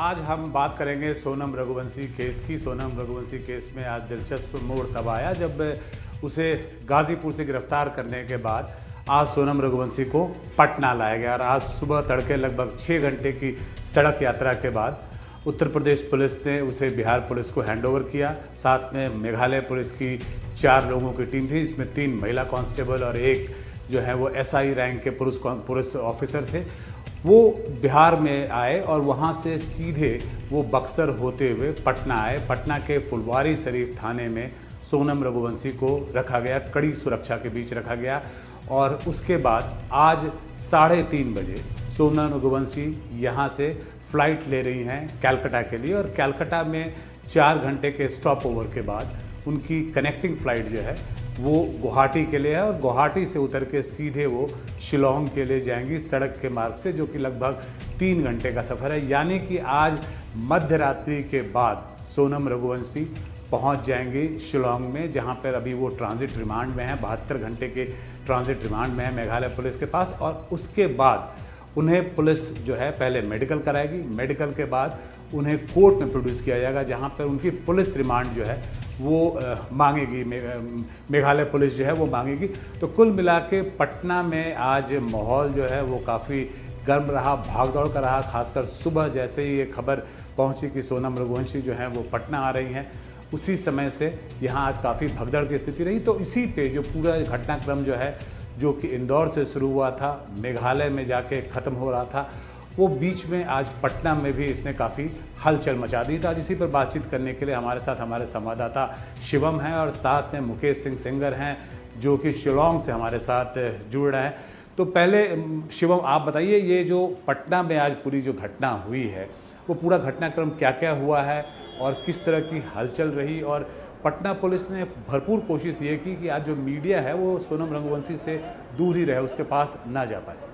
आज हम बात करेंगे सोनम रघुवंशी केस की। सोनम रघुवंशी केस में आज दिलचस्प मोड़ तब आया जब उसे गाजीपुर से गिरफ्तार करने के बाद आज सोनम रघुवंशी को पटना लाया गया और आज सुबह तड़के लगभग 6 घंटे की सड़क यात्रा के बाद उत्तर प्रदेश पुलिस ने उसे बिहार पुलिस को हैंडओवर किया। साथ में मेघालय पुलिस की 4 लोगों की टीम थी, इसमें 3 महिला कांस्टेबल और एक जो है वो एसआई रैंक के पुलिस ऑफिसर थे। वो बिहार में आए और वहाँ से सीधे वो बक्सर होते हुए पटना आए। पटना के फुलवारी शरीफ थाने में सोनम रघुवंशी को रखा गया, कड़ी सुरक्षा के बीच रखा गया और उसके बाद आज 3:30 बजे सोनम रघुवंशी यहाँ से फ़्लाइट ले रही हैं कलकत्ता के लिए और कलकत्ता में 4 घंटे के स्टॉप ओवर के बाद उनकी कनेक्टिंग फ़्लाइट जो है वो गुवाहाटी के लिए है और गुवाहाटी से उतर के सीधे वो शिलोंग के लिए जाएंगी सड़क के मार्ग से, जो कि लगभग 3 घंटे का सफ़र है। यानी कि आज मध्य रात्रि के बाद सोनम रघुवंशी पहुंच जाएंगी शिलोंग में, जहां पर अभी वो ट्रांजिट रिमांड में है। 72 घंटे के ट्रांजिट रिमांड में है मेघालय पुलिस के पास और उसके बाद उन्हें पुलिस जो है पहले मेडिकल कराएगी। मेडिकल के बाद उन्हें कोर्ट में प्रोड्यूस किया जाएगा, जहां पर उनकी पुलिस रिमांड जो है वो मांगेगी, मेघालय पुलिस जो है वो मांगेगी। तो कुल मिला के पटना में आज माहौल जो है वो काफ़ी गर्म रहा, भागदौड़ का रहा। खासकर सुबह जैसे ही ये खबर पहुंची कि सोनम रघुवंशी जो है वो पटना आ रही हैं, उसी समय से यहाँ आज काफ़ी भगदड़ की स्थिति रही। तो इसी पे जो पूरा घटनाक्रम जो है, जो कि इंदौर से शुरू हुआ था, मेघालय में जाके ख़त्म हो रहा था, वो बीच में आज पटना में भी इसने काफ़ी हलचल मचा दी। तो आज इसी पर बातचीत करने के लिए हमारे साथ हमारे संवाददाता शिवम हैं और साथ में मुकेश सिंह सेंगर हैं, जो कि शिलोंग से हमारे साथ जुड़ रहे हैं। तो पहले शिवम आप बताइए, ये जो पटना में आज पूरी जो घटना हुई है वो पूरा घटनाक्रम क्या क्या हुआ है और किस तरह की हलचल रही, और पटना पुलिस ने भरपूर कोशिश ये की कि आज जो मीडिया है वो सोनम रघुवंशी से दूर ही रहे, उसके पास ना जा पाए।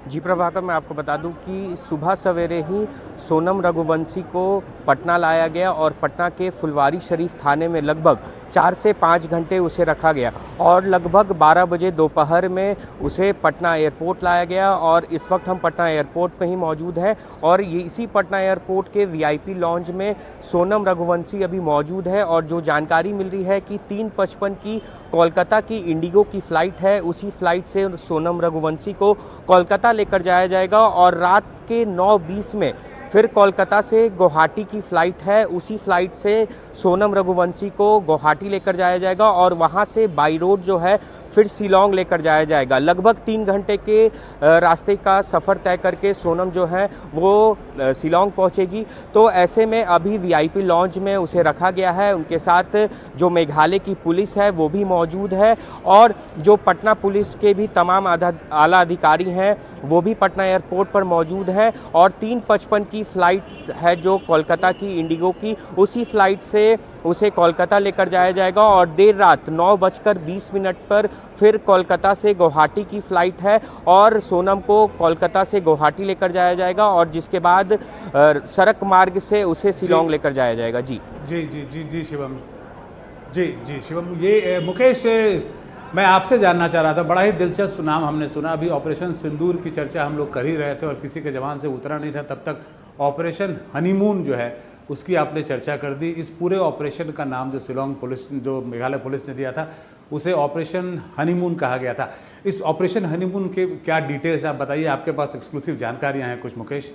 जी प्रभाकर, मैं आपको बता दूं कि सुबह सवेरे ही सोनम रघुवंशी को पटना लाया गया और पटना के फुलवारी शरीफ थाने में लगभग 4 से 5 घंटे उसे रखा गया और लगभग 12 बजे दोपहर में उसे पटना एयरपोर्ट लाया गया। और इस वक्त हम पटना एयरपोर्ट पे ही मौजूद हैं और ये इसी पटना एयरपोर्ट के वीआईपी लॉन्ज में सोनम रघुवंशी अभी मौजूद है। और जो जानकारी मिल रही है कि 3:55 की कोलकाता की इंडिगो की फ़्लाइट है, उसी फ्लाइट से सोनम रघुवंशी को कोलकाता लेकर जाया जाएगा और रात के 9:20 में फिर कोलकाता से गुवाहाटी की फ़्लाइट है, उसी फ्लाइट से सोनम रघुवंशी को गुवाहाटी लेकर जाया जाएगा और वहां से बाई रोड जो है फिर शिलोंग लेकर जाया जाएगा। लगभग 3 घंटे के रास्ते का सफ़र तय करके सोनम जो है वो शिलोंग पहुंचेगी। तो ऐसे में अभी वीआईपी लॉन्ज में उसे रखा गया है, उनके साथ जो मेघालय की पुलिस है वो भी मौजूद है और जो पटना पुलिस के भी तमाम आला अधिकारी हैं वो भी पटना एयरपोर्ट पर मौजूद हैं। और 3:55 की फ़्लाइट है जो कोलकाता की इंडिगो की, उसी फ़्लाइट से उसे कोलकाता लेकर जाया जाएगा और देर रात 9:20 पर फिर कोलकाता से गुवाहाटी की फ़्लाइट है और सोनम को कोलकाता से गुवाहाटी लेकर जाया जाएगा और जिसके बाद सड़क मार्ग से उसे शिलोंग लेकर जाया जाएगा। जी जी जी जी जी शिवम, जी शिवम, ये मुकेश, मैं आपसे जानना चाह रहा था, बड़ा ही दिलचस्प नाम हमने सुना। अभी ऑपरेशन सिंदूर की चर्चा हम लोग कर ही रहे थे और किसी के जबान से उतरा नहीं था, तब तक ऑपरेशन हनीमून जो है उसकी आपने चर्चा कर दी। इस पूरे ऑपरेशन का नाम जो शिलोंग पुलिस, जो मेघालय पुलिस ने दिया था, उसे ऑपरेशन हनीमून कहा गया था। इस ऑपरेशन हनीमून के क्या डिटेल्स आप बताइए, आपके पास एक्सक्लूसिव जानकारियां हैं कुछ मुकेश?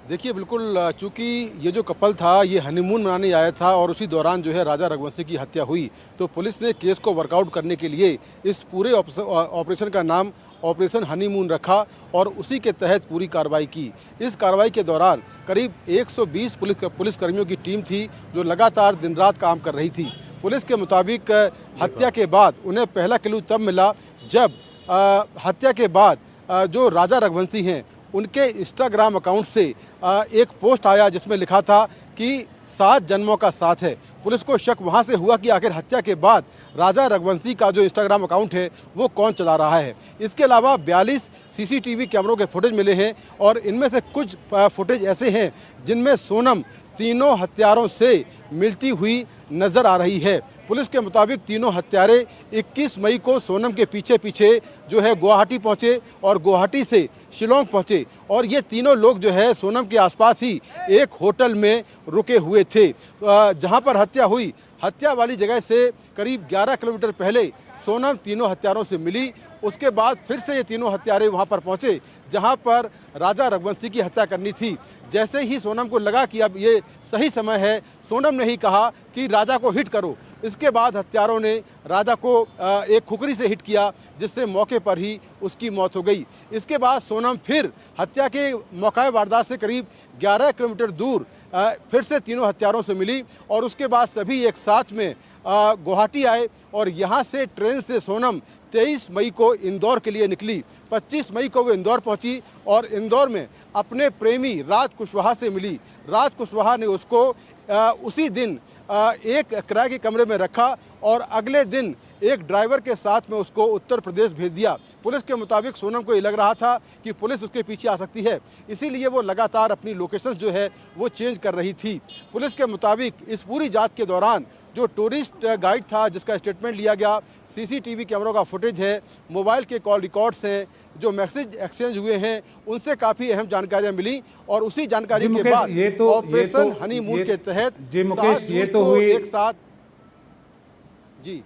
देखिए, बिल्कुल, चूँकि ये जो कपल था ये हनीमून मनाने आया था और उसी दौरान जो है राजा रघुवंशी की हत्या हुई, तो पुलिस ने केस को वर्कआउट करने के लिए इस पूरे ऑपरेशन का नाम ऑपरेशन हनीमून रखा और उसी के तहत पूरी कार्रवाई की। इस कार्रवाई के दौरान करीब 120 पुलिसकर्मियों की टीम थी जो लगातार दिन रात काम कर रही थी। पुलिस के मुताबिक हत्या के बाद उन्हें पहला क्लू तब मिला जब हत्या के बाद जो राजा रघुवंशी हैं उनके इंस्टाग्राम अकाउंट से एक पोस्ट आया जिसमें लिखा था कि 7 जन्मों का साथ है। पुलिस को शक वहां से हुआ कि आखिर हत्या के बाद राजा रघुवंशी का जो इंस्टाग्राम अकाउंट है वो कौन चला रहा है। इसके अलावा 42 सीसीटीवी कैमरों के फुटेज मिले हैं और इनमें से कुछ फुटेज ऐसे हैं जिनमें सोनम तीनों हत्यारों से मिलती हुई नजर आ रही है। पुलिस के मुताबिक तीनों हत्यारे 21 मई को सोनम के पीछे पीछे जो है गुवाहाटी पहुंचे और गुवाहाटी से शिलोंग पहुंचे और ये तीनों लोग जो है सोनम के आसपास ही एक होटल में रुके हुए थे। जहां पर हत्या हुई, हत्या वाली जगह से करीब 11 किलोमीटर पहले सोनम तीनों हत्यारों से मिली। उसके बाद फिर से ये तीनों हत्यारे वहां पर पहुंचे जहां पर राजा रघुवंशी की हत्या करनी थी। जैसे ही सोनम को लगा कि अब ये सही समय है, सोनम ने ही कहा कि राजा को हिट करो। इसके बाद हत्यारों ने राजा को एक खुकरी से हिट किया जिससे मौके पर ही उसकी मौत हो गई। इसके बाद सोनम फिर हत्या के मौका वारदात से करीब 11 किलोमीटर दूर फिर से तीनों हत्यारों से मिली और उसके बाद सभी एक साथ में गुवाहाटी आए और यहाँ से ट्रेन से सोनम 23 मई को इंदौर के लिए निकली। 25 मई को वो इंदौर पहुंची और इंदौर में अपने प्रेमी राज कुशवाहा से मिली। राज कुशवाहा ने उसको उसी दिन एक किराए के कमरे में रखा और अगले दिन एक ड्राइवर के साथ में उसको उत्तर प्रदेश भेज दिया। पुलिस के मुताबिक सोनम को ये लग रहा था कि पुलिस उसके पीछे आ सकती है, इसीलिए वो लगातार अपनी लोकेशन जो है वो चेंज कर रही थी। पुलिस के मुताबिक इस पूरी जांच के दौरान जो टूरिस्ट गाइड था जिसका स्टेटमेंट लिया गया, सीसीटीवी कैमरों का फुटेज है, मोबाइल के कॉल रिकॉर्ड्स हैं, जो मैसेज एक्सचेंज हुए हैं, उनसे काफ़ी अहम जानकारियां मिली और उसी जानकारी के बाद ऑपरेशन हनीमून के तहत जी मुकेश ये तो हुई एक साथ जी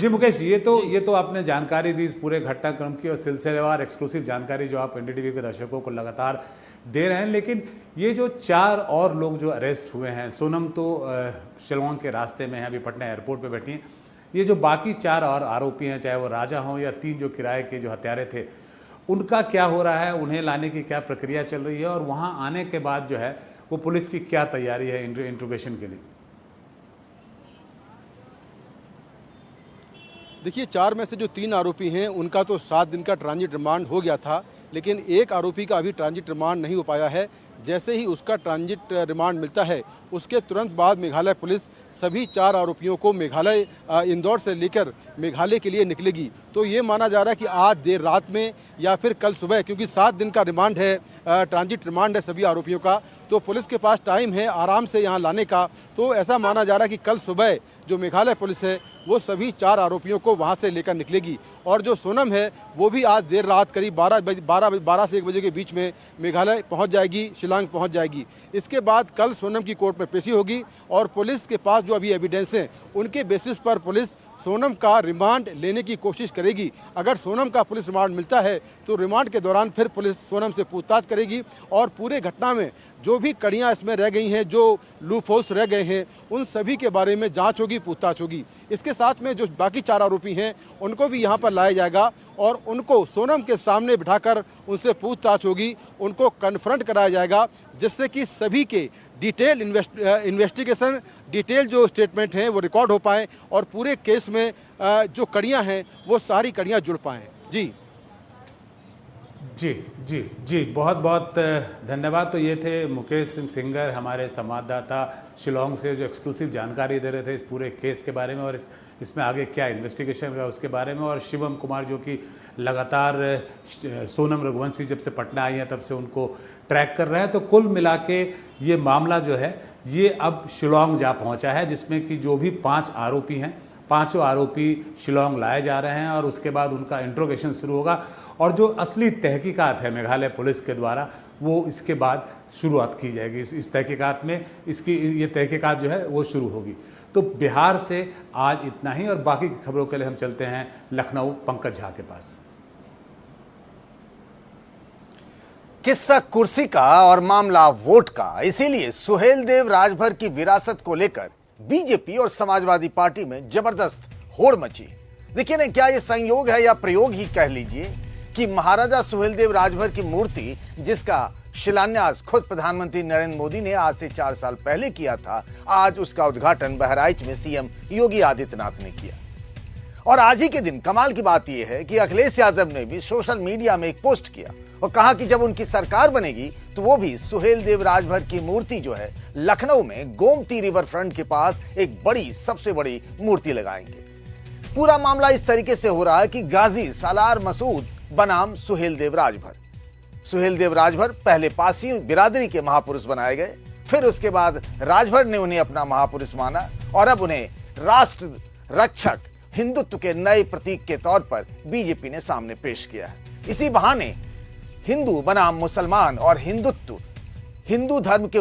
मुकेश ये तो आपने जानकारी दी इस पूरे घटनाक्रम की और सिलसिलेवार एक्सक्लूसिव जानकारी जो आप एनडीटीवी के दर्शकों को लगातार दे रहे हैं। लेकिन ये जो 4 और लोग जो अरेस्ट हुए हैं, सोनम तो शिलोंग के रास्ते में है, अभी पटना एयरपोर्ट पे बैठी हैं। ये जो बाकी 4 और आरोपी हैं, चाहे वो राजा हों या 3 जो किराए के जो हत्यारे थे, उनका क्या हो रहा है, उन्हें लाने की क्या प्रक्रिया चल रही है और वहाँ आने के बाद जो है वो पुलिस की क्या तैयारी है इंट्रोगेशन के लिए? देखिए, 4 में से जो 3 आरोपी हैं उनका तो 7 दिन का ट्रांजिट रिमांड हो गया था, लेकिन एक आरोपी का अभी ट्रांजिट रिमांड नहीं हो पाया है। जैसे ही उसका ट्रांजिट रिमांड मिलता है उसके तुरंत बाद मेघालय पुलिस सभी 4 आरोपियों को मेघालय इंदौर से लेकर मेघालय के लिए निकलेगी। तो ये माना जा रहा है कि आज देर रात में या फिर कल सुबह, क्योंकि 7 दिन का रिमांड है, ट्रांजिट रिमांड है सभी आरोपियों का, तो पुलिस के पास टाइम है आराम से यहाँ लाने का। तो ऐसा माना जा रहा है कि कल सुबह जो मेघालय पुलिस है वो सभी 4 आरोपियों को वहाँ से लेकर निकलेगी और जो सोनम है वो भी आज देर रात करीब 12 से 1 बजे के बीच में मेघालय पहुँच जाएगी, शिलांग पहुँच जाएगी। इसके बाद कल सोनम की कोर्ट में पेशी होगी और पुलिस के पास जो अभी एविडेंस हैं उनके बेसिस पर पुलिस सोनम का रिमांड लेने की कोशिश करेगी। अगर सोनम का पुलिस रिमांड मिलता है तो रिमांड के दौरान फिर पुलिस सोनम से पूछताछ करेगी और पूरे घटना में जो भी कड़ियाँ इसमें रह गई हैं, जो लूप होल्स रह गए हैं, उन सभी के बारे में जांच होगी, पूछताछ होगी। इसके साथ में जो बाकी 4 आरोपी हैं उनको भी यहाँ पर लाया जाएगा और उनको सोनम के सामने बिठाकर उनसे पूछताछ होगी, उनको कन्फ्रंट कराया जाएगा, जिससे कि सभी के डिटेल इन्वेस्टिगेशन, डिटेल जो स्टेटमेंट हैं वो रिकॉर्ड हो पाएँ और पूरे केस में जो कड़ियाँ हैं वो सारी कड़ियाँ जुड़ पाएँ। जी जी जी जी, बहुत बहुत धन्यवाद। तो ये थे मुकेश सिंह सिंगर, हमारे संवाददाता शिलोंग से, जो एक्सक्लूसिव जानकारी दे रहे थे इस पूरे केस के बारे में और इसमें आगे क्या इन्वेस्टिगेशन है उसके बारे में। और शिवम कुमार जो कि लगातार सोनम रघुवंशी जब से पटना आई हैं तब से उनको ट्रैक कर रहे हैं। तो कुल मिला के ये मामला जो है ये अब शिलोंग जा पहुँचा है, जिसमें कि जो भी 5 आरोपी हैं, 5 आरोपी शिलोंग लाए जा रहे हैं और उसके बाद उनका इंट्रोगेशन शुरू होगा और जो असली तहकीकात है मेघालय पुलिस के द्वारा वो इसके बाद शुरुआत की जाएगी। इस तहकीकात में ये तहकीकात जो है वो शुरू होगी। तो बिहार से आज इतना ही और बाकी की खबरों के लिए हम चलते हैं लखनऊ पंकज झा के पास। किस्सा कुर्सी का और मामला वोट का, इसीलिए सुहेलदेव राजभर की विरासत को लेकर बीजेपी और समाजवादी पार्टी में जबरदस्त होड़ मची। देखिए ना, क्या यह संयोग है या प्रयोग ही कह लीजिए कि महाराजा सुहेलदेव राजभर की मूर्ति, जिसका शिलान्यास खुद प्रधानमंत्री नरेंद्र मोदी ने आज से 4 साल पहले किया था, आज उसका उद्घाटन बहराइच में सीएम योगी आदित्यनाथ ने किया। और आज ही के दिन कमाल की बात यह है कि अखिलेश यादव ने भी सोशल मीडिया में एक पोस्ट किया और कहा कि जब उनकी सरकार बनेगी तो वो भी सुहेलदेव राजभर की मूर्ति जो है लखनऊ में गोमती रिवर फ्रंट के पास एक बड़ी, सबसे बड़ी मूर्ति लगाएंगे। पूरा मामला इस तरीके से हो रहा है कि गाजी सालार मसूद बनाम सुहेलदेव राजभर। सुहेलदेव राजभर पहले पासी बिरादरी के महापुरुष बनाए गए फिर उसके बाद राजभर ने उन्हें अपना महापुरुष माना और अब उन्हें राष्ट्र रक्षक, हिंदुत्व के नए प्रतीक के तौर पर बीजेपी ने सामने पेश किया है। इसी बहाने हिंदू बनाम मुसलमान और हिंदुत्व, हिंदू धर्म के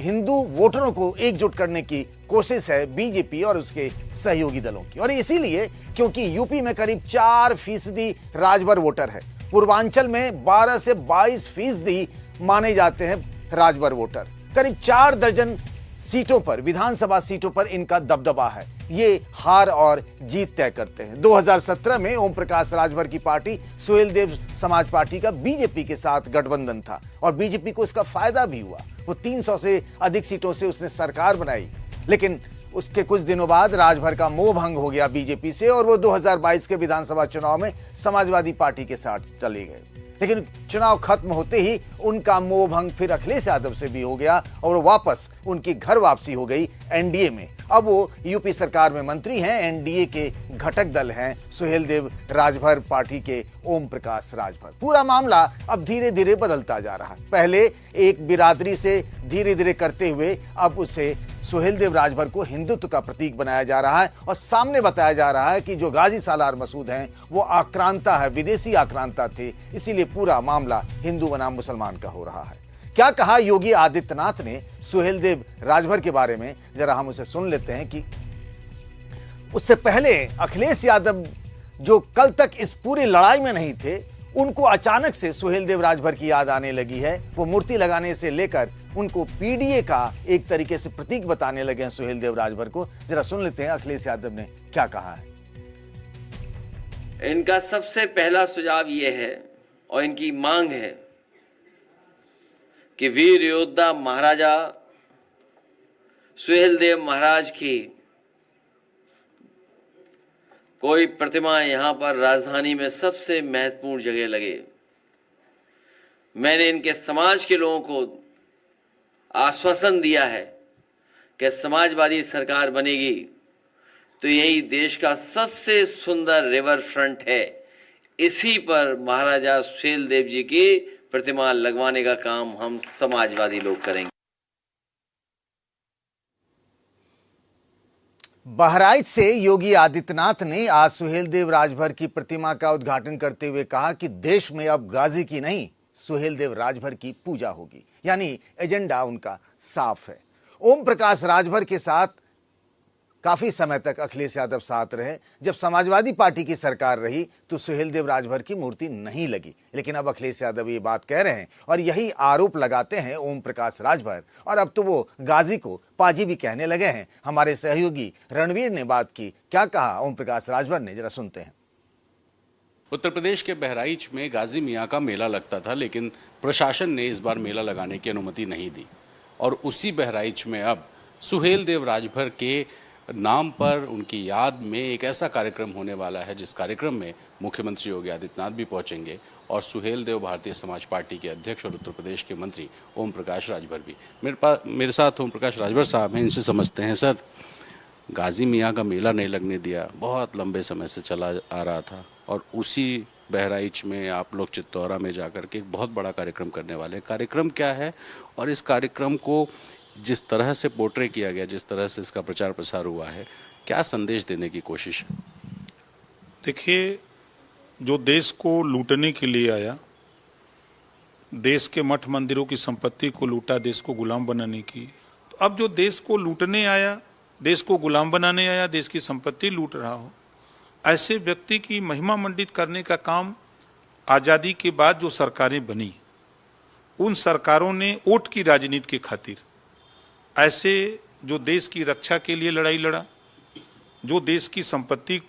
हिंदू वोटरों को एकजुट करने की कोशिश है बीजेपी और उसके सहयोगी दलों की। और इसीलिए क्योंकि यूपी में करीब 4% राजभर वोटर है, पूर्वांचल में 12 से 22% माने जाते हैं राजभर वोटर। करीब 4 दर्जन सीटों पर, विधानसभा सीटों पर इनका दबदबा है। ये हार और जीत तय करते हैं। 2017 में ओम प्रकाश राजभर की पार्टी सुहेलदेव समाज पार्टी का बीजेपी के साथ गठबंधन था और बीजेपी को इसका फायदा भी हुआ। वो 300 से अधिक सीटों से उसने सरकार बनाई, लेकिन उसके कुछ दिनों बाद राजभर का मोह भंग हो गया बीजेपी से और वो 2022 के विधानसभा चुनाव में समाजवादी पार्टी के साथ चले गए। लेकिन चुनाव खत्म होते ही उनका मोह भंग फिर अखिलेश यादव से भी हो गया और वापस उनकी घर वापसी हो गई एनडीए में। अब वो यूपी सरकार में मंत्री हैं, एनडीए के घटक दल हैं सुहेलदेव राजभर पार्टी के ओम प्रकाश राजभर। पूरा मामला अब धीरे धीरे बदलता जा रहा है। पहले एक बिरादरी से धीरे धीरे करते हुए अब उसे सुहेलदेव राजभर को हिंदुत्व का प्रतीक बनाया जा रहा है और सामने बताया जा रहा है कि जो गाजी सालार मसूद हैं वो आक्रांता है, विदेशी आक्रांता थे, इसीलिए पूरा मामला हिंदू बनाम मुसलमान का हो रहा है। क्या कहा योगी आदित्यनाथ ने सुहेलदेव राजभर के बारे में, जरा हम उसे सुन लेते हैं। कि उससे पहले अखिलेश यादव जो कल तक इस पूरी लड़ाई में नहीं थे, उनको अचानक से सुहेलदेव राजभर की याद आने लगी है। वो मूर्ति लगाने से लेकर उनको पीडीए का एक तरीके से प्रतीक बताने लगे हैं सुहेलदेव राजभर को। जरा सुन लेते हैं अखिलेश यादव ने क्या कहा है। इनका सबसे पहला सुझाव ये है और इनकी मांग है कि वीर योद्धा महाराजा सुहेलदेव महाराज की कोई प्रतिमा यहां पर राजधानी में सबसे महत्वपूर्ण जगह लगे। मैंने इनके समाज के लोगों को आश्वासन दिया है कि समाजवादी सरकार बनेगी तो यही देश का सबसे सुंदर रिवर फ्रंट है, इसी पर महाराजा सुहेलदेव जी की प्रतिमा लगवाने का काम हम समाजवादी लोग करेंगे। बहराइच से योगी आदित्यनाथ ने आज सुहेलदेव राजभर की प्रतिमा का उद्घाटन करते हुए कहा कि देश में अब गाजी की नहीं, सुहेलदेव राजभर की पूजा होगी। यानी एजेंडा उनका साफ है। ओम प्रकाश राजभर के साथ काफी समय तक अखिलेश यादव साथ रहे। जब समाजवादी पार्टी की सरकार रही तो सुहेलदेव राजभर की मूर्ति नहीं लगी, लेकिन अब अखिलेश यादव ये बात कह रहे हैं और यही आरोप लगाते हैं ओम प्रकाश राजभर। और अब तो वो गाजी को पाजी भी कहने लगे हैं। हमारे सहयोगी रणवीर ने बात की। क्या कहा ओम प्रकाश राजभर ने, जरा सुनते हैं। उत्तर प्रदेश के बहराइच में गाजी मियाँ का मेला लगता था, लेकिन प्रशासन ने इस बार मेला लगाने की अनुमति नहीं दी और उसी बहराइच में अब सुहेलदेव राजभर के नाम पर उनकी याद में एक ऐसा कार्यक्रम होने वाला है जिस कार्यक्रम में मुख्यमंत्री योगी आदित्यनाथ भी पहुंचेंगे और सुहेलदेव भारतीय समाज पार्टी के अध्यक्ष और उत्तर प्रदेश के मंत्री ओम प्रकाश राजभर भी। मेरे साथ ओम प्रकाश राजभर साहब हैं, इनसे समझते हैं। सर, गाजी मियाँ का मेला नहीं लगने दिया, बहुत लंबे समय से चला आ रहा था और उसी बहराइच में आप लोग चित्तौरा में जाकर के एक बहुत बड़ा कार्यक्रम करने वाले हैं। कार्यक्रम क्या है और इस कार्यक्रम को जिस तरह से पोर्ट्रे किया गया, जिस तरह से इसका प्रचार प्रसार हुआ है, क्या संदेश देने की कोशिश है? देखिए, जो देश को लूटने के लिए आया, देश के मठ मंदिरों की संपत्ति को लूटा, देश को गुलाम बनाने की, तो अब जो देश को लूटने आया, देश को गुलाम बनाने आया, देश की संपत्ति लूट रहा हो, ऐसे व्यक्ति की महिमा मंडित करने का काम आज़ादी के बाद जो सरकारें बनी, उन सरकारों ने वोट की राजनीति के खातिर ऐसे जो देश की रक्षा के लिए लड़ाई लड़ा, जो देश की संपत्ति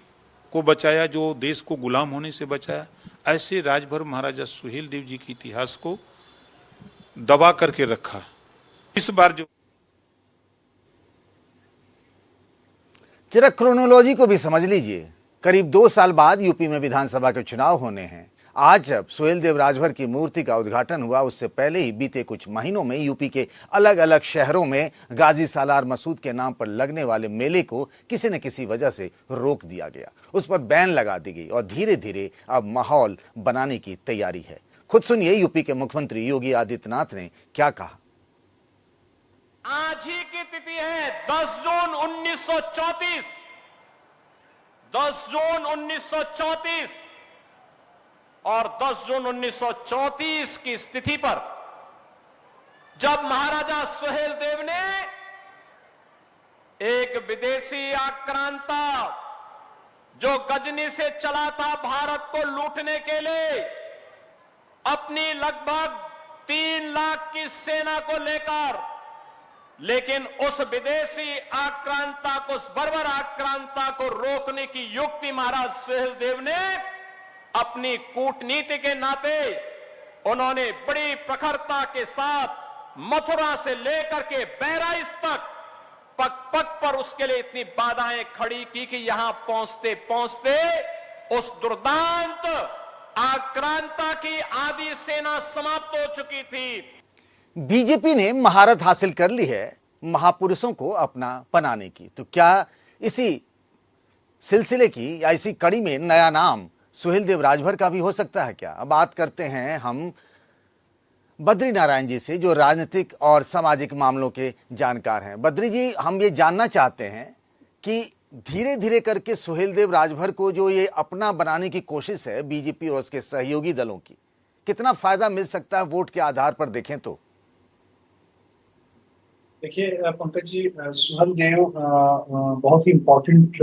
को बचाया, जो देश को गुलाम होने से बचाया, ऐसे राजभर महाराजा सुहेलदेव जी के इतिहास को दबा करके रखा। इस बार जो जरा क्रोनोलॉजी को भी समझ लीजिए। करीब 2 साल बाद यूपी में विधानसभा के चुनाव होने हैं। आज जब सुहेलदेव राजभर की मूर्ति का उद्घाटन हुआ, उससे पहले ही बीते कुछ महीनों में यूपी के अलग अलग शहरों में गाजी सालार मसूद के नाम पर लगने वाले मेले को किसी न किसी वजह से रोक दिया गया, उस पर बैन लगा दी गई और धीरे धीरे अब माहौल बनाने की तैयारी है। खुद सुनिए यूपी के मुख्यमंत्री योगी आदित्यनाथ ने क्या कहा। आज ही की तिथि है 10 जून 1934। 10 जून 1934 और 10 जून 1934 की तिथि पर जब महाराजा सुहेलदेव ने एक विदेशी आक्रांता जो गजनी से चला था भारत को लूटने के लिए, अपनी लगभग 3 लाख की सेना को लेकर, लेकिन उस विदेशी आक्रांता को, उस बर्बर आक्रांता को रोकने की युक्ति महाराज सुहेलदेव ने अपनी कूटनीति के नाते उन्होंने बड़ी प्रखरता के साथ मथुरा से लेकर के बहराइच तक पग पग पर उसके लिए इतनी बाधाएं खड़ी की कि यहां पहुंचते पहुंचते उस दुर्दांत आक्रांता की आधी सेना समाप्त हो चुकी थी। बीजेपी ने महारत हासिल कर ली है महापुरुषों को अपना बनाने की, तो क्या इसी सिलसिले की या इसी कड़ी में नया नाम सुहेलदेव राजभर का भी हो सकता है क्या? अब बात करते हैं हम बद्री नारायण जी से, जो राजनीतिक और सामाजिक मामलों के जानकार हैं। बद्री जी, हम ये जानना चाहते हैं कि धीरे धीरे करके सुहेलदेव राजभर को जो ये अपना बनाने की कोशिश है बीजेपी और उसके सहयोगी दलों की, कितना फायदा मिल सकता है वोट के आधार पर देखें तो? देखिए पंकज जी, सुहेलदेव बहुत ही इम्पोर्टेंट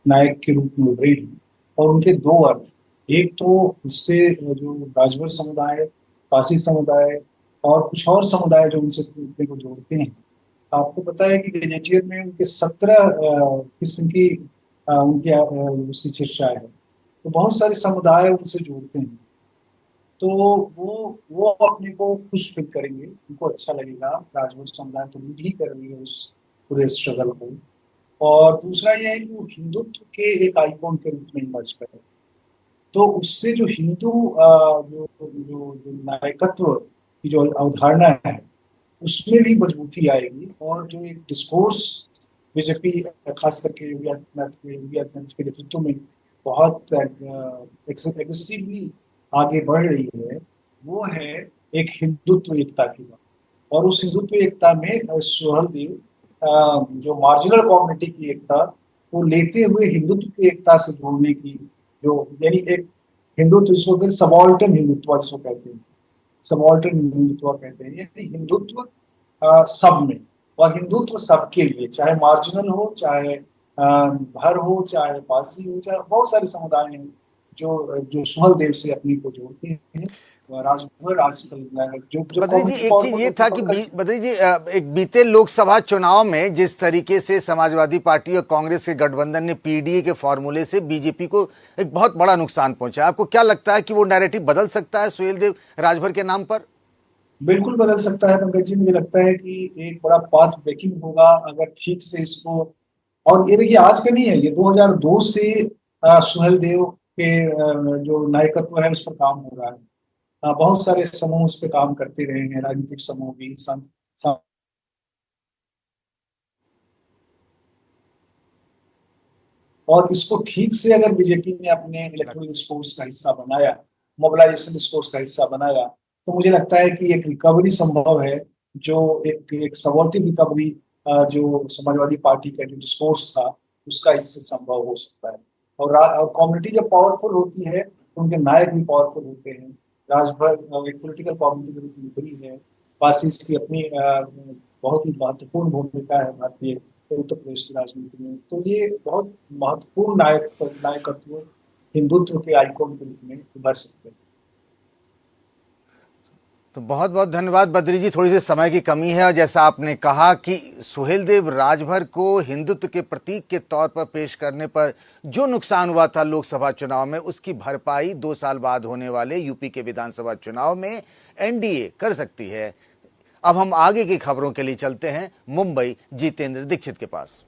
नायक के रूप में उभरे हैं और उनके दो अर्थ, एक तो उससे जो राजभर समुदाय, पासी समुदाय और कुछ और समुदाय जो उनसे अपने को जोड़ते हैं। आपको पता है कि गजेटियर में उनके 17 किस्म की उनकी उसकी चर्चाएं है, तो बहुत सारे समुदाय उनसे जोड़ते हैं, तो वो अपने को खुश फील करेंगे, उनको अच्छा लगेगा। राजभर समुदाय तो लीड ही करेंगे उस पूरे स्ट्रगल को। और दूसरा यह है कि वो हिंदुत्व के एक आइकॉन के रूप में इमर्ज करें, तो उससे जो हिंदू जो नायकत्व की जो अवधारणा है उसमें भी मजबूती आएगी। और जो एक डिस्कोर्स बीजेपी खास करके योगी आदित्यनाथ के नेतृत्व में बहुत एग्रेसिवली आगे बढ़ रही है, वो है एक हिंदुत्व एकता की बात। और उस हिंदुत्व एकता में सुहेलदेव जो मार्जिनल कम्युनिटी की एकता को लेते हुए हिंदुत्व की एकता से जोड़ने की, जो यानी एक हिंदुत्व जिसको कहते हैं सबॉल्टर्न हिंदुत्व, जिसको कहते हैं सबॉल्टर्न हिंदुत्व कहते हैं, यानी हिंदुत्व सब में और हिंदुत्व सबके लिए, चाहे मार्जिनल हो, चाहे भर हो, चाहे पासी हो, चाहे बहुत सारे समुदाय हैं जो सुहेलदेव से अपनी को जोड़ते हैं। राजभर आजकल बद्री जी, एक चीज ये था कि बद्री जी, एक बीते लोकसभा चुनाव में जिस तरीके से समाजवादी पार्टी और कांग्रेस के गठबंधन ने पीडीए के फॉर्मूले से बीजेपी को एक बहुत बड़ा नुकसान पहुंचा, आपको क्या लगता है कि वो नैरेटिव बदल सकता है सुहेलदेव राजभर के नाम पर? बिल्कुल बदल सकता है पंकज जी। मुझे लगता है कि एक बड़ा पाथ ब्रेकिंग होगा अगर ठीक से इसको, और ये देखिए आज का नहीं है, ये 2002 से सुहेलदेव के जो नायकत्व है उस पर काम हो रहा है। बहुत सारे समूह उस पर काम करते रहे हैं, राजनीतिक समूह भी, और इसको ठीक से अगर बीजेपी ने अपने इलेक्टोरल डिस्कोर्स का हिस्सा बनाया, मोबिलाइजेशन डिस्कोर्स का हिस्सा बनाया, तो मुझे लगता है कि एक रिकवरी संभव है, जो एक सवॉल्टिव रिकवरी जो समाजवादी पार्टी का जो डिस्कोर्स था उसका इससे संभव हो सकता है। और कम्युनिटी जब पावरफुल होती है तो उनके नायक भी पावरफुल होते हैं। राजभर एक पॉलिटिकल कम्युनिटी के रूप में उभरी है, बासिस की अपनी बहुत ही महत्वपूर्ण भूमिका है भारतीय उत्तर प्रदेश की राजनीति में, तो ये बहुत महत्वपूर्ण नायकत्व हिंदुत्व के आइकॉन के रूप में उभर सकते हैं। तो बहुत बहुत धन्यवाद बद्री जी, थोड़ी सी समय की कमी है और जैसा आपने कहा कि सुहेलदेव राजभर को हिंदुत्व के प्रतीक के तौर पर पेश करने पर जो नुकसान हुआ था लोकसभा चुनाव में, उसकी भरपाई 2 साल बाद होने वाले यूपी के विधानसभा चुनाव में एनडीए कर सकती है। अब हम आगे की खबरों के लिए चलते हैं मुंबई जितेंद्र दीक्षित के पास।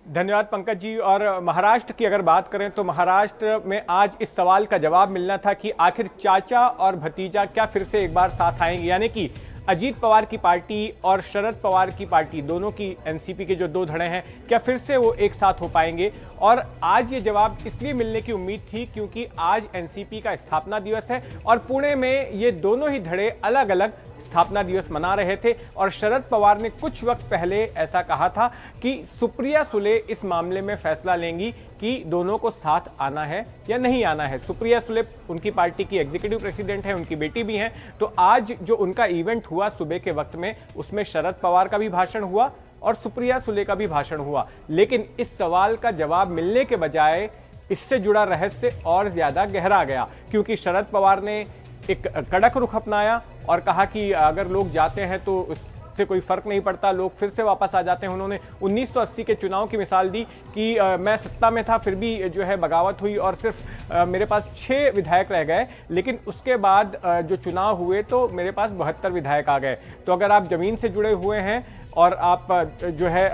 धन्यवाद पंकज जी। और महाराष्ट्र की अगर बात करें तो महाराष्ट्र में आज इस सवाल का जवाब मिलना था कि आखिर चाचा और भतीजा क्या फिर से एक बार साथ आएंगे, यानी कि अजीत पवार की पार्टी और शरद पवार की पार्टी, दोनों की एनसीपी के जो दो धड़े हैं, क्या फिर से वो एक साथ हो पाएंगे? और आज ये जवाब इसलिए मिलने की उम्मीद थी क्योंकि आज एनसीपी का स्थापना दिवस है और पुणे में ये दोनों ही धड़े अलग अलग स्थापना दिवस मना रहे थे। और शरद पवार ने कुछ वक्त पहले ऐसा कहा था कि सुप्रिया सुले इस मामले में फैसला लेंगी कि दोनों को साथ आना है या नहीं आना है। सुप्रिया सुले उनकी पार्टी की एग्जीक्यूटिव प्रेसिडेंट है, उनकी बेटी भी हैं। तो आज जो उनका इवेंट हुआ सुबह के वक्त में, उसमें शरद पवार का भी भाषण हुआ और सुप्रिया सुले का भी भाषण हुआ। लेकिन इस सवाल का जवाब मिलने के बजाय इससे जुड़ा रहस्य और ज्यादा गहरा गया, क्योंकि शरद पवार ने एक कड़क रुख अपनाया और कहा कि अगर लोग जाते हैं तो उससे कोई फर्क नहीं पड़ता, लोग फिर से वापस आ जाते हैं। उन्होंने 1980 के चुनाव की मिसाल दी कि मैं सत्ता में था फिर भी जो है बगावत हुई और सिर्फ मेरे पास 6 विधायक रह गए, लेकिन उसके बाद जो चुनाव हुए तो मेरे पास 72 विधायक आ गए। तो अगर आप जमीन से जुड़े हुए हैं और आप जो है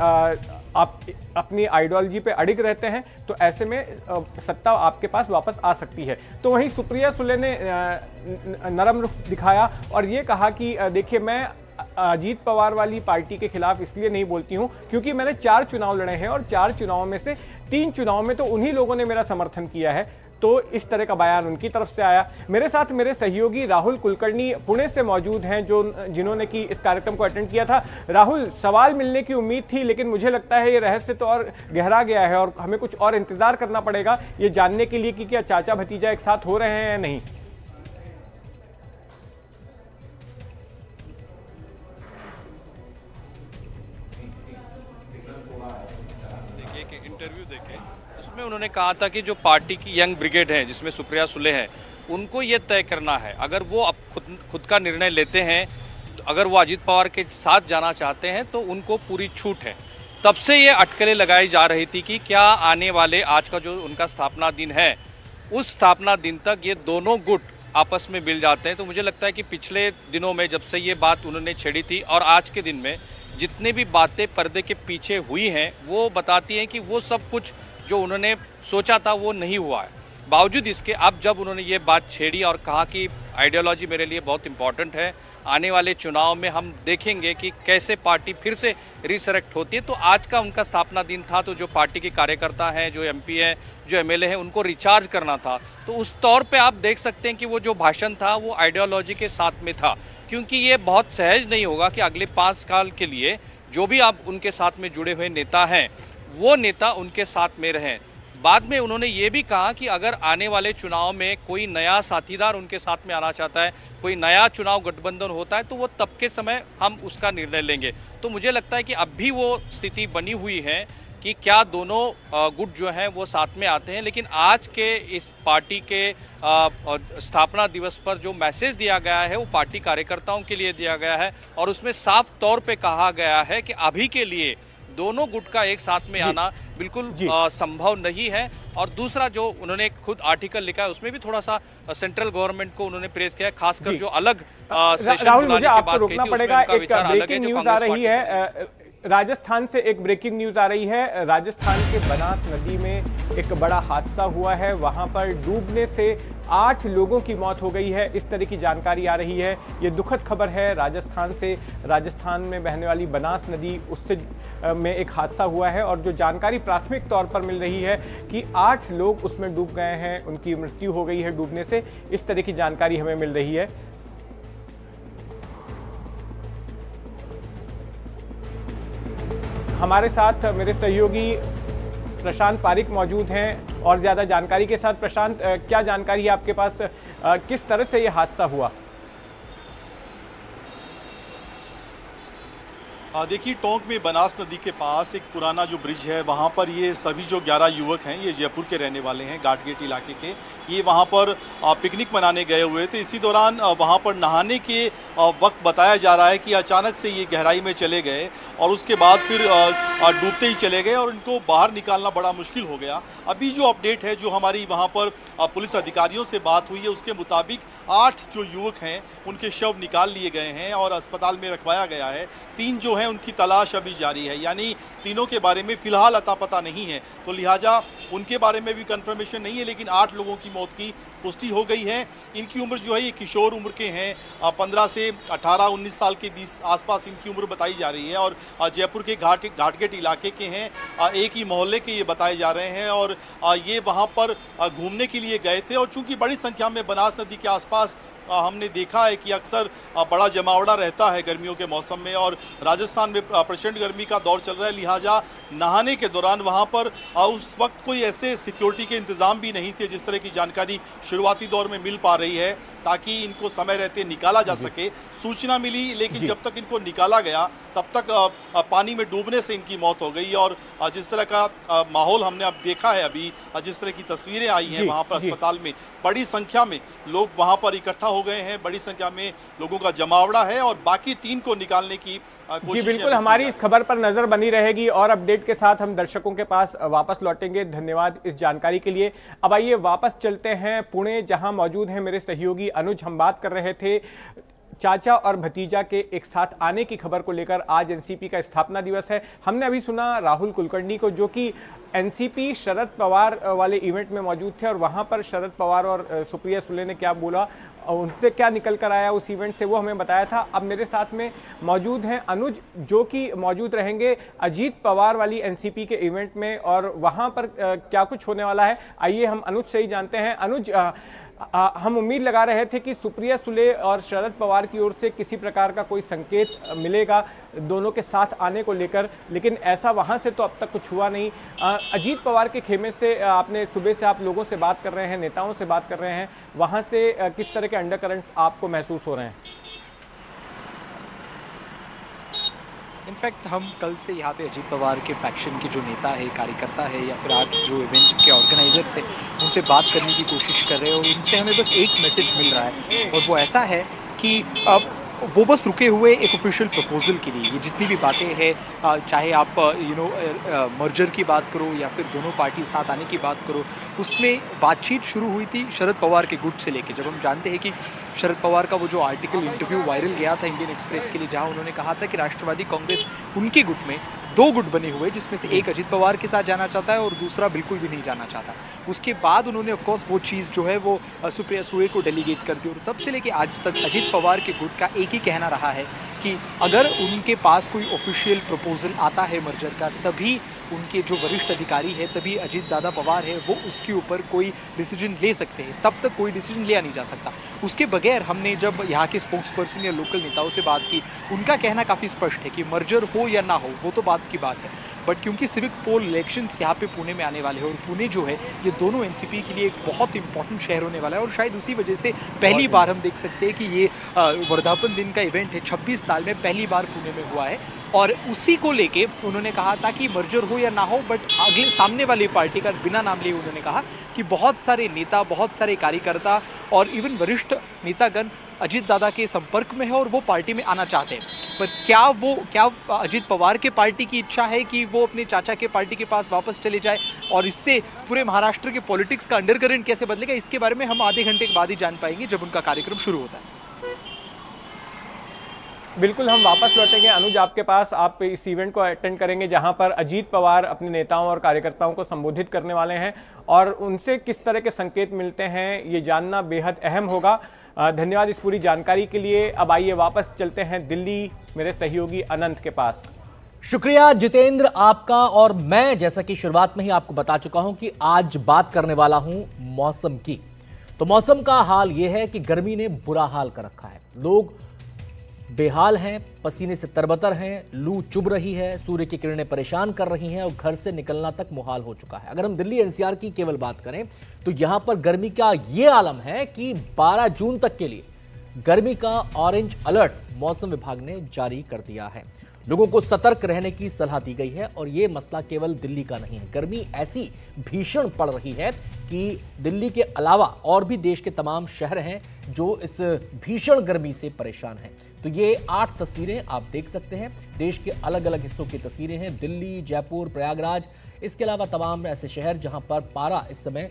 आप अपनी आइडियोलॉजी पे अड़िग रहते हैं तो ऐसे में सत्ता आपके पास वापस आ सकती है। तो वहीं सुप्रिया सुले ने नरम रुख दिखाया और ये कहा कि देखिए, मैं अजीत पवार वाली पार्टी के खिलाफ इसलिए नहीं बोलती हूं क्योंकि मैंने 4 चुनाव लड़े हैं और 4 चुनावों में से 3 चुनाव में तो उन्हीं लोगों ने मेरा समर्थन किया है। तो इस तरह का बयान उनकी तरफ से आया। मेरे साथ मेरे सहयोगी राहुल कुलकर्णी पुणे से मौजूद हैं, जिन्होंने कि इस कार्यक्रम को अटेंड किया था। राहुल, सवाल मिलने की उम्मीद थी लेकिन मुझे लगता है ये रहस्य तो और गहरा गया है और हमें कुछ और इंतजार करना पड़ेगा ये जानने के लिए कि क्या चाचा भतीजा एक साथ हो रहे हैं या नहीं। इंटरव्यू देखे उसमें उन्होंने कहा था कि जो पार्टी की यंग ब्रिगेड है जिसमें सुप्रिया सुले है, उनको ये तय करना है, अगर वो अब खुद का निर्णय लेते हैं तो अगर वो अजीत पवार के साथ जाना चाहते हैं तो उनको पूरी छूट है। तब से ये अटकलें लगाई जा रही थी कि क्या आने वाले आज का जो उनका स्थापना दिन है उस स्थापना दिन तक ये दोनों गुट आपस में मिल जाते हैं। तो मुझे लगता है कि पिछले दिनों में जब से ये बात उन्होंने छेड़ी थी और आज के दिन में जितने भी बातें पर्दे के पीछे हुई हैं वो बताती हैं कि वो सब कुछ जो उन्होंने सोचा था वो नहीं हुआ है। बावजूद इसके अब जब उन्होंने ये बात छेड़ी और कहा कि आइडियोलॉजी मेरे लिए बहुत इंपॉर्टेंट है, आने वाले चुनाव में हम देखेंगे कि कैसे पार्टी फिर से रिसरेक्ट होती है। तो आज का उनका स्थापना दिन था, तो जो पार्टी के कार्यकर्ता हैं, जो एमपी हैं, जो एमएलए हैं, उनको रिचार्ज करना था। तो उस तौर पे आप देख सकते हैं कि वो जो भाषण था वो आइडियोलॉजी के साथ में था, क्योंकि ये बहुत सहज नहीं होगा कि अगले 5 साल के लिए जो भी आप उनके साथ में जुड़े हुए नेता हैं वो नेता उनके साथ में रहें। बाद में उन्होंने ये भी कहा कि अगर आने वाले चुनाव में कोई नया साथीदार उनके साथ में आना चाहता है, कोई नया चुनाव गठबंधन होता है तो वो तब के समय हम उसका निर्णय लेंगे। तो मुझे लगता है कि अब भी वो स्थिति बनी हुई है कि क्या दोनों गुट जो हैं वो साथ में आते हैं। लेकिन आज के इस पार्टी के स्थापना दिवस पर जो मैसेज दिया गया है वो पार्टी कार्यकर्ताओं के लिए दिया गया है और उसमें साफ तौर पे कहा गया है कि अभी के लिए दोनों गुट का एक साथ में आना बिल्कुल संभव नहीं है। और दूसरा जो उन्होंने खुद आर्टिकल लिखा है उसमें भी थोड़ा सा सेंट्रल गवर्नमेंट को उन्होंने प्रेज किया है, खासकर जो अलग सेशन बुलाने की बात कही थी उसमें उनका विचार अलग है जो कांग्रेस पार्टी है। राजस्थान से एक ब्रेकिंग न्यूज आ रही है। राजस्थान के बनास नदी में एक बड़ा हादसा हुआ है, वहां पर डूबने से 8 लोगों की मौत हो गई है, इस तरह की जानकारी आ रही है। ये दुखद खबर है राजस्थान से। राजस्थान में बहने वाली बनास नदी उससे में एक हादसा हुआ है और जो जानकारी प्राथमिक तौर पर मिल रही है कि 8 लोग उसमें डूब गए हैं, उनकी मृत्यु हो गई है डूबने से, इस तरह की जानकारी हमें मिल रही है। हमारे साथ मेरे सहयोगी प्रशांत पारिक मौजूद हैं और ज्यादा जानकारी के साथ। प्रशांत, क्या जानकारी है आपके पास, किस तरह से यह हादसा हुआ? देखिए, टोंक में बनास नदी के पास एक पुराना जो ब्रिज है वहाँ पर ये सभी जो 11 युवक हैं ये जयपुर के रहने वाले हैं, घाटगेट इलाके के। ये वहाँ पर पिकनिक मनाने गए हुए थे। इसी दौरान वहाँ पर नहाने के वक्त बताया जा रहा है कि अचानक से ये गहराई में चले गए और उसके बाद फिर डूबते ही चले गए और इनको बाहर निकालना बड़ा मुश्किल हो गया। अभी जो अपडेट है, जो हमारी वहाँ पर पुलिस अधिकारियों से बात हुई है उसके मुताबिक 8 जो युवक हैं उनके शव निकाल लिए गए हैं और अस्पताल में रखवाया गया है। 3 जो हैं हैं उनकी तलाश अभी जारी है, यानी तीनों के बारे में फिलहाल अता पता नहीं है, तो लिहाजा उनके बारे में भी कंफर्मेशन नहीं है। लेकिन 8 लोगों की मौत की पुष्टि हो गई है। इनकी उम्र जो है ये किशोर उम्र के हैं, 15 से 18-19 साल के 20 आसपास इनकी उम्र बताई जा रही है और जयपुर के घाटगेट इलाके के हैं, एक ही मोहल्ले के ये बताए जा रहे हैं और ये वहाँ पर घूमने के लिए गए थे। और चूंकि बड़ी संख्या में बनास नदी के आसपास हमने देखा है कि अक्सर बड़ा जमावड़ा रहता है गर्मियों के मौसम में और राजस्थान में प्रचंड गर्मी का दौर चल रहा है, लिहाजा नहाने के दौरान वहां पर उस वक्त कोई ऐसे सिक्योरिटी के इंतजाम भी नहीं थे जिस तरह की जानकारी शुरुआती दौर में मिल पा रही है, ताकि इनको समय रहते निकाला जा सके। सूचना मिली लेकिन जब तक इनको निकाला गया तब तक पानी में डूबने से इनकी मौत हो गई। और जिस तरह का माहौल हमने अब देखा है, अभी जिस तरह की तस्वीरें आई हैं वहाँ पर अस्पताल में बड़ी संख्या में लोग वहाँ पर इकट्ठा हो गए हैं, बड़ी संख्या में लोगों का जमावड़ा है और बाकी 3 को निकालने की जी बिल्कुल, हमारी इस खबर पर नजर बनी रहेगी और अपडेट के साथ हम दर्शकों के पास वापस लौटेंगे। धन्यवाद इस जानकारी के लिए। अब आइए वापस चलते हैं पुणे, जहां मौजूद हैं मेरे सहयोगी अनुज। हम बात कर रहे थे चाचा और भतीजा के एक साथ आने की खबर को लेकर। आज एनसीपी का स्थापना दिवस है। हमने अभी सुना राहुल कुलकर्णी को, जो कि एनसीपी शरद पवार वाले इवेंट में मौजूद थे और वहां पर शरद पवार और सुप्रिया सुले ने क्या बोला, उनसे क्या निकल कर आया उस इवेंट से, वो हमें बताया था। अब मेरे साथ में मौजूद हैं अनुज, जो कि मौजूद रहेंगे अजीत पवार वाली एनसीपी के इवेंट में और वहां पर क्या कुछ होने वाला है। आइए हम अनुज से ही जानते हैं। अनुज, हम उम्मीद लगा रहे थे कि सुप्रिया सुले और शरद पवार की ओर से किसी प्रकार का कोई संकेत मिलेगा दोनों के साथ आने को लेकर, लेकिन ऐसा वहां से तो अब तक कुछ हुआ नहीं। अजीत पवार के खेमे से आपने सुबह से आप लोगों से बात कर रहे हैं, नेताओं से बात कर रहे हैं, वहां से किस तरह के अंडरकरंट्स आपको महसूस हो रहे हैं? इनफैक्ट हम कल से यहाँ पे अजीत पवार के फैक्शन के जो नेता है, कार्यकर्ता है या फिर आज जो इवेंट के ऑर्गेनाइजर्स है, उनसे बात करने की कोशिश कर रहे हैं और उनसे हमें बस एक मैसेज मिल रहा है और वो ऐसा है कि अब वो बस रुके हुए एक ऑफिशियल प्रपोजल के लिए। ये जितनी भी बातें हैं, चाहे आप मर्जर की बात करो या फिर दोनों पार्टी साथ आने की बात करो, उसमें बातचीत शुरू हुई थी शरद पवार के गुट से लेके। जब हम जानते हैं कि शरद पवार का वो जो आर्टिकल इंटरव्यू वायरल गया था इंडियन एक्सप्रेस के लिए, जहां उन्होंने कहा था कि राष्ट्रवादी कांग्रेस उनके गुट में 2 गुट बने हुए, जिसमें से एक अजीत पवार के साथ जाना चाहता है और दूसरा बिल्कुल भी नहीं जाना चाहता। उसके बाद उन्होंने ऑफकोर्स वो चीज़ जो है वो सुप्रिया सुले को डेलीगेट कर दी और तब से लेके आज तक अजीत पवार के गुट का एक ही कहना रहा है कि अगर उनके पास कोई ऑफिशियल प्रपोजल आता है मर्जर का, तभी उनके जो वरिष्ठ अधिकारी है, तभी अजीत दादा पवार है, वो उसके ऊपर कोई डिसीजन ले सकते हैं। तब तक कोई डिसीजन लिया नहीं जा सकता। उसके बगैर हमने जब यहाँ के स्पोक्स पर्सन या लोकल नेताओं से बात की, उनका कहना काफ़ी स्पष्ट है कि मर्जर हो या ना हो वो तो बात की बात है, बट क्योंकि सिविक पोल इलेक्शंस यहाँ पे पुणे में आने वाले हैं और पुणे जो है ये दोनों एनसीपी के लिए एक बहुत इंपॉर्टेंट शहर होने वाला है और शायद उसी वजह से पहली बार हम देख सकते हैं कि ये वर्धापन दिन का इवेंट है, 26 साल में पहली बार पुणे में हुआ है। और उसी को लेके उन्होंने कहा था कि मर्जर हो या ना हो, बट अगले सामने वाली पार्टी का बिना नाम लिए उन्होंने कहा कि बहुत सारे नेता, बहुत सारे कार्यकर्ता और इवन वरिष्ठ नेतागण अजीत दादा के संपर्क में है और वो पार्टी में आना चाहते हैं। पर क्या अजीत पवार के पार्टी की इच्छा है कि वो अपने चाचा के पार्टी के पास वापस चले जाए और इससे पूरे महाराष्ट्र के पॉलिटिक्स का अंडरकरेंट कैसे बदलेगा, इसके बारे में हम आधे घंटे के बाद ही जान पाएंगे जब उनका कार्यक्रम शुरू होता है। बिल्कुल, हम वापस लौटेंगे अनुज आपके पास। आप इस इवेंट को अटेंड करेंगे जहां पर अजीत पवार अपने नेताओं और कार्यकर्ताओं को संबोधित करने वाले हैं और उनसे किस तरह के संकेत मिलते हैं ये जानना बेहद अहम होगा। धन्यवाद इस पूरी जानकारी के लिए। अब आइए वापस चलते हैं दिल्ली, मेरे सहयोगी अनंत के पास। शुक्रिया जितेंद्र आपका। और मैं जैसा कि शुरुआत में ही आपको बता चुका हूं कि आज बात करने वाला हूं मौसम की। तो मौसम का हाल यह है कि गर्मी ने बुरा हाल कर रखा है, लोग बेहाल हैं, पसीने से तरबतर हैं, लू चुभ रही है, सूर्य की किरणें परेशान कर रही हैं और घर से निकलना तक मुहाल हो चुका है। अगर हम दिल्ली एनसीआर की केवल बात करें तो यहां पर गर्मी का यह आलम है कि 12 जून तक के लिए गर्मी का ऑरेंज अलर्ट मौसम विभाग ने जारी कर दिया है। लोगों को सतर्क रहने की सलाह दी गई है और यह मसला केवल दिल्ली का नहीं है। गर्मी ऐसी भीषण पड़ रही है कि दिल्ली के अलावा और भी देश के तमाम शहर हैं जो इस भीषण गर्मी से परेशान हैं। तो ये 8 तस्वीरें आप देख सकते हैं, देश के अलग अलग हिस्सों की तस्वीरें हैं, दिल्ली, जयपुर, प्रयागराज, इसके अलावा तमाम ऐसे शहर जहां पर पारा इस समय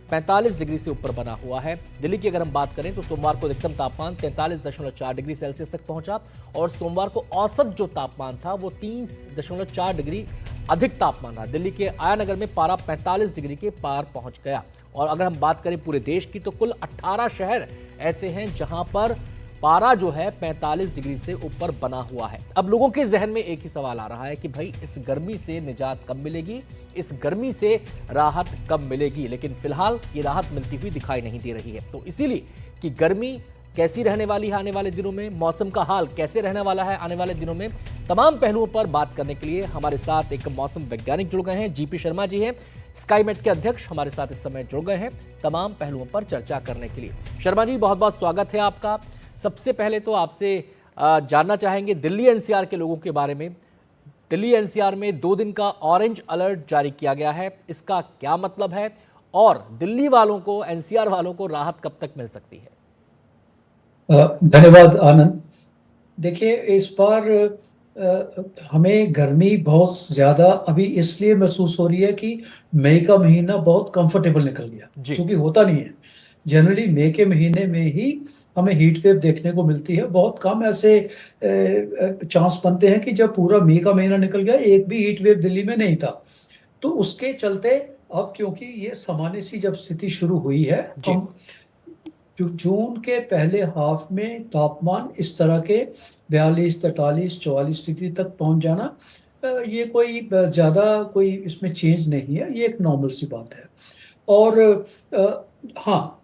45 डिग्री से ऊपर बना हुआ है। दिल्ली की अगर हम बात करें तो सोमवार को अधिकतम तापमान 43.4 डिग्री सेल्सियस तक पहुंचा और सोमवार को औसत जो तापमान था वो 30.4 डिग्री अधिक तापमान रहा। दिल्ली के आयानगर में पारा 45 डिग्री के पार पहुंच गया। और अगर हम बात करें पूरे देश की तो कुल 18 शहर ऐसे हैं जहां पर पारा जो है 45 डिग्री से ऊपर बना हुआ है। अब लोगों के जहन में एक ही सवाल आ रहा है कि भाई इस गर्मी से निजात कब मिलेगी, इस गर्मी से राहत कब मिलेगी। लेकिन फिलहाल ये राहत मिलती हुई दिखाई नहीं दे रही है। तो इसीलिए कि गर्मी कैसी रहने वाली है आने वाले दिनों में, मौसम का हाल कैसे रहने वाला है आने वाले दिनों में, तमाम पहलुओं पर बात करने के लिए हमारे साथ एक मौसम वैज्ञानिक जुड़ गए हैं। जीपी शर्मा जी हैं, स्काईमेट के अध्यक्ष, हमारे साथ इस समय जुड़ गए हैं तमाम पहलुओं पर चर्चा करने के लिए। शर्मा जी, बहुत बहुत स्वागत है आपका। सबसे पहले तो आपसे जानना चाहेंगे दिल्ली एनसीआर के लोगों के बारे में। दिल्ली एनसीआर में 2 दिन का ऑरेंज अलर्ट जारी किया गया है, इसका क्या मतलब है और दिल्ली वालों को, एनसीआर वालों को राहत कब तक मिल सकती है? धन्यवाद आनंद। देखिए, इस बार हमें गर्मी बहुत ज़्यादा अभी इसलिए महसूस हो रही है कि मई का महीना बहुत कंफर्टेबल निकल गया, क्योंकि होता नहीं है। जनरली मई के महीने में ही हमें हीट वेव देखने को मिलती है। बहुत कम ऐसे चांस बनते हैं कि जब पूरा मई का महीना निकल गया एक भी हीट वेव दिल्ली में नहीं था। तो उसके चलते अब क्योंकि ये सामान्य सी जब स्थिति शुरू हुई है, जून के पहले हाफ में तापमान इस तरह के 42, 43, 44 डिग्री तक पहुंच जाना, ये कोई ज़्यादा कोई इसमें चेंज नहीं है, ये एक नॉर्मल सी बात है। और हाँ,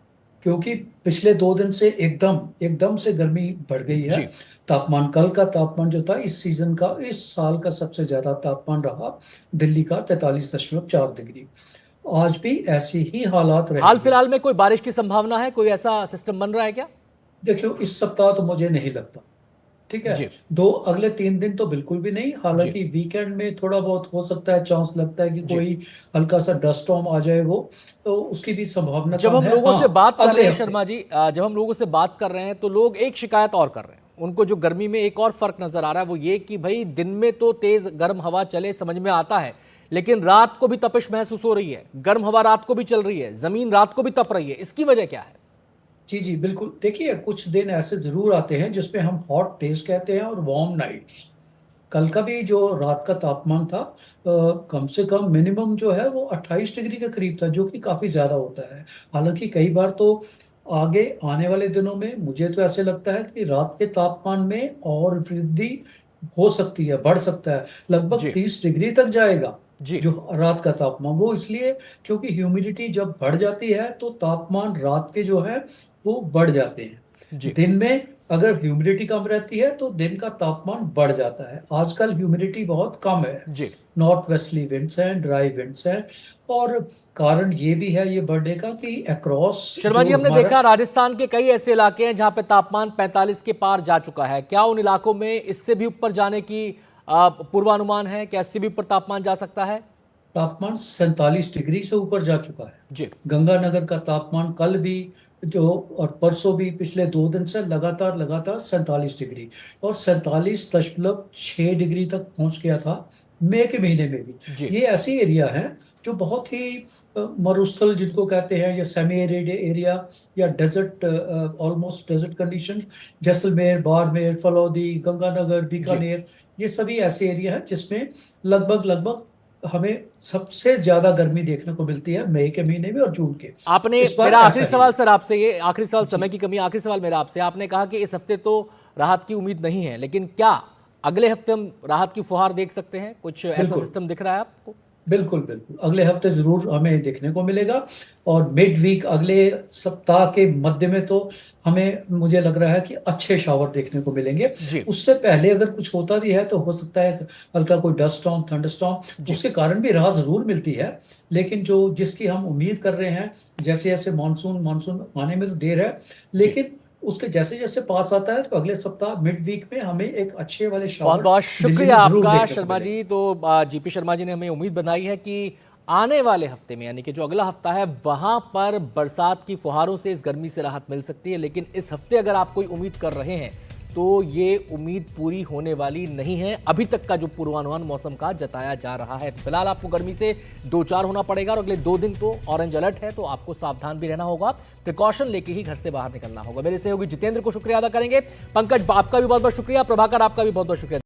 क्योंकि पिछले 2 दिन से एकदम से गर्मी बढ़ गई है। तापमान, कल का तापमान जो था इस सीजन का, इस साल का सबसे ज़्यादा तापमान रहा दिल्ली का 43.4 डिग्री। आज भी ऐसे ही हालात रहे। हाल फिलहाल में कोई बारिश की संभावना है, कोई ऐसा सिस्टम बन रहा है क्या? देखियो, इस सप्ताह तो मुझे नहीं लगता, ठीक है। अगले 3 दिन तो बिल्कुल भी नहीं। हालांकि वीकेंड में थोड़ा बहुत हो सकता है, चांस लगता है कि कोई हल्का सा डस्ट स्टॉर्म आ जाए, वो तो उसकी भी संभावना जब हम लोगों से बात कर रहे हैं शर्मा जी, जब हम लोगों से बात कर रहे हैं तो लोग एक शिकायत और कर रहे हैं। उनको जो गर्मी में एक और फर्क नजर आ रहा है वो ये कि भाई दिन में तो तेज गर्म हवा चले, समझ में आता है, लेकिन रात को भी तपिश महसूस हो रही है। गर्म हवा रात को भी चल रही है, जमीन रात को भी तप रही है। इसकी वजह क्या है? जी बिल्कुल। देखिए, कुछ दिन ऐसे जरूर आते हैं जिसमें हम हॉट डेज कहते हैं और वार्म नाइट्स। कल का भी जो रात का तापमान था कम से कम मिनिमम जो है वो 28 डिग्री के करीब था, जो कि काफी ज्यादा होता है। हालांकि कई बार तो आगे आने वाले दिनों में मुझे तो ऐसे लगता है कि रात के तापमान में और वृद्धि हो सकती है, बढ़ सकता है, लगभग 30 डिग्री तक जाएगा जो रात का तापमान। वो इसलिए क्योंकि ह्यूमिडिटी जब बढ़ जाती है तो तापमान रात के जो है वो बढ़ जाते हैं। दिन में अगर ह्यूमिडिटी कम रहती है तो दिन का तापमान बढ़ जाता है। आजकल ह्यूमिडिटी बहुत कम है, नॉर्थ वेस्टली विंड्स हैं, ड्राई विंड्स हैं, और कारण ये भी है ये बढ़ने का कि अक्रॉस। शर्मा जी, हमने देखा राजस्थान के कई ऐसे इलाके हैं जहां पे तापमान 45 के पार जा चुका है। क्या उन इलाकों में इससे भी ऊपर जाने की पूर्वानुमान है? क्या इससे भी ऊपर तापमान जा सकता है? तापमान 47 डिग्री से ऊपर जा चुका है। गंगानगर का तापमान कल भी और परसों भी पिछले 2 दिन से लगातार 47 डिग्री और 47.6 डिग्री तक पहुंच गया था मई के महीने में भी। ये ऐसी एरिया है जो बहुत ही मरुस्थल जिनको कहते हैं, या सेमी एरिड एरिया, या desert, almost desert conditions. Jaisalmer, Barmer, Phalodi, Ganganagar, Bikaner, ये सभी ऐसे एरिया है जिसमें लगभग हमें सबसे ज्यादा गर्मी देखने को मिलती है मई के महीने में और जून के। आपने, मेरा आखिरी सवाल सर आपसे, ये आखिरी सवाल, समय की कमी, आखिरी सवाल मेरा आपसे, आपने कहा कि इस हफ्ते तो राहत की उम्मीद नहीं है, लेकिन क्या अगले हफ्ते हम राहत की फुहार देख सकते हैं? कुछ ऐसा सिस्टम दिख रहा है आपको? बिल्कुल अगले हफ्ते जरूर हमें देखने को मिलेगा। और मिड वीक, अगले सप्ताह के मध्य में तो हमें, मुझे लग रहा है कि अच्छे शावर देखने को मिलेंगे। उससे पहले अगर कुछ होता भी है तो हो सकता है हल्का कोई डस्ट स्टॉर्म, थंडरस्टॉर्म, उसके कारण भी राहत जरूर मिलती है। लेकिन जिसकी हम उम्मीद कर रहे हैं, जैसे जैसे मानसून आने में तो देर है, लेकिन उसके जैसे जैसे पास आता है तो अगले सप्ताह मिड वीक में हमें एक अच्छे वाले शावर। बहुत बहुत शुक्रिया आपका शर्मा जी। तो जीपी शर्मा जी ने हमें उम्मीद बनाई है कि आने वाले हफ्ते में, यानी कि जो अगला हफ्ता है, वहां पर बरसात की फुहारों से इस गर्मी से राहत मिल सकती है। लेकिन इस हफ्ते अगर आप कोई उम्मीद कर रहे हैं तो ये उम्मीद पूरी होने वाली नहीं है। अभी तक का जो पूर्वानुमान मौसम का जताया जा रहा है। फिलहाल आपको गर्मी से दो चार होना पड़ेगा और अगले 2 दिन तो ऑरेंज अलर्ट है, तो आपको सावधान भी रहना होगा, प्रिकॉशन लेके ही घर से बाहर निकलना होगा। मेरे सहयोगी जितेंद्र को शुक्रिया अदा करेंगे, पंकज आपका भी बहुत बहुत शुक्रिया, प्रभाकर आपका भी बहुत बहुत शुक्रिया।